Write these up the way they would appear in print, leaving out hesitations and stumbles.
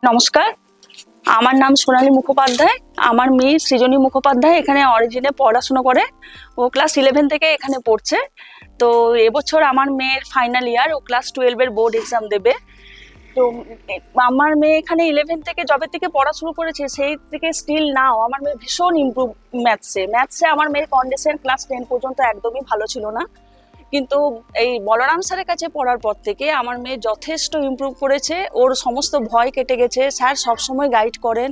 নমস্কার, আমার নাম সোনালী মুখোপাধ্যায়। আমার মেয়ে সৃজনী মুখোপাধ্যায় এখানে অরিজিনে পড়াশোনা করে। ও ক্লাস 11 থেকে এখানে পড়ছে। তো এবছর আমার মেয়ের ফাইনাল ইয়ার, ও ক্লাস 12 এর বোর্ড এক্সাম দেবে। তো আমার মেয়ে এখানে 11 থেকে যবে থেকে পড়া শুরু করেছে সেই থেকে স্টিল নাও আমার মেয়ে ভীষণ ইমপ্রুভ। ম্যাথসে আমার মেয়ের কন্ডিশন ক্লাস 10 পর্যন্ত একদমই ভালো ছিল না, কিন্তু এই বলরাম স্যারের কাছে পড়ার পর থেকে আমার মেয়ে যথেষ্ট ইমপ্রুভ করেছে। ওর সমস্ত ভয় কেটে গেছে। স্যার সবসময় গাইড করেন।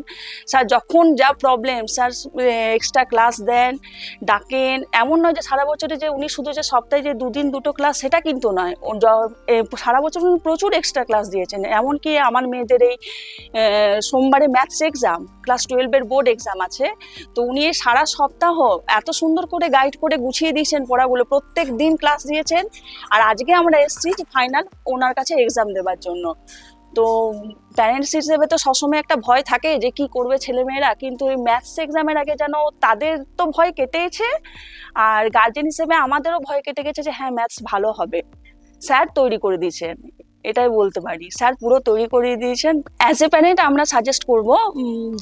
স্যার যখন যা প্রবলেম, স্যার এক্সট্রা ক্লাস দেন, ডাকেন। এমন নয় যে সারা বছরে যে উনি শুধু যে সপ্তাহে যে দুদিন দুটো ক্লাস, সেটা কিন্তু নয়। সারা বছর উনি প্রচুর এক্সট্রা ক্লাস দিয়েছেন। এমনকি আমার মেয়েদের এই সোমবারে ম্যাথস এক্সাম, ক্লাস 12 এর বোর্ড এক্সাম আছে, তো উনি সারা সপ্তাহ এত সুন্দর করে গাইড করে গুছিয়ে দিয়েছেন পড়াগুলো, প্রত্যেক দিন ক্লাস দিয়েছেন। আর আজকে আমরা এসেছি ফাইনাল ওনার কাছে এক্সাম দেওয়ার জন্য। তো প্যারেন্টস হিসেবে তো সবসময় একটা ভয় থাকে যে কি করবে ছেলেমেয়েরা, কিন্তু এই ম্যাথস এক্সামের আগে যেন তাদের তো ভয় কেটেছে, আর গার্জেন হিসেবে আমাদেরও ভয় কেটে গেছে যে হ্যাঁ ম্যাথস ভালো হবে। স্যার তৈরি করে দিয়েছেন, এটাই বলতে পারি। স্যার পুরো তৈরি করে দিয়েছেন। অ্যাজ এ প্যারেন্ট আমরা সাজেস্ট করব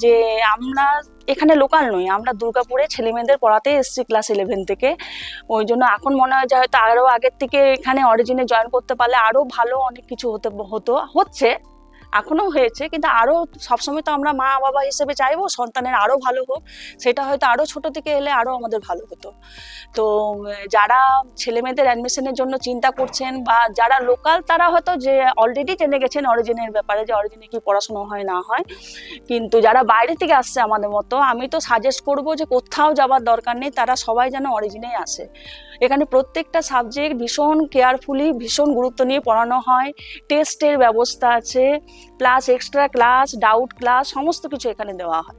যে আমরা এখানে লোকাল নই, আমরা দুর্গাপুরে ছেলে মেয়েদের পড়াতে এসেছি ক্লাস 11 থেকে। ওই জন্য এখন মনে হয় যে হয়তো আরো আগের থেকে এখানে অরিজিনে জয়েন করতে পারলে আরো ভালো অনেক কিছু হচ্ছে, এখনো হয়েছে, কিন্তু আরো সবসময় তো আমরা মা বাবা হিসেবে চাইবো সন্তানের আরো ভালো হোক। সেটা হয়তো আরো ছোট থেকে এলে আরো আমাদের ভালো হতো। তো যারা ছেলে মেয়েদের অ্যাডমিশনের জন্য চিন্তা করছেন বা যারা লোকাল, তারা হয়তো যে অলরেডি জেনে গেছেন অরিজিনের ব্যাপারে, যে অরিজিনে কি পড়াশোনা হয় না হয়। কিন্তু যারা বাইরে থেকে আসছে আমাদের মতো, আমি তো সাজেস্ট করব যে কোথাও যাবার দরকার নেই, তারা সবাই যেন অরিজিনেই আসে। এখানে প্রত্যেকটা সাবজেক্ট ভীষণ কেয়ারফুলি, ভীষণ গুরুত্ব নিয়ে পড়ানো হয়। টেস্টের ব্যবস্থা আছে, plus extra class, doubt class, সমস্ত কিছু এখানে দেওয়া হয়।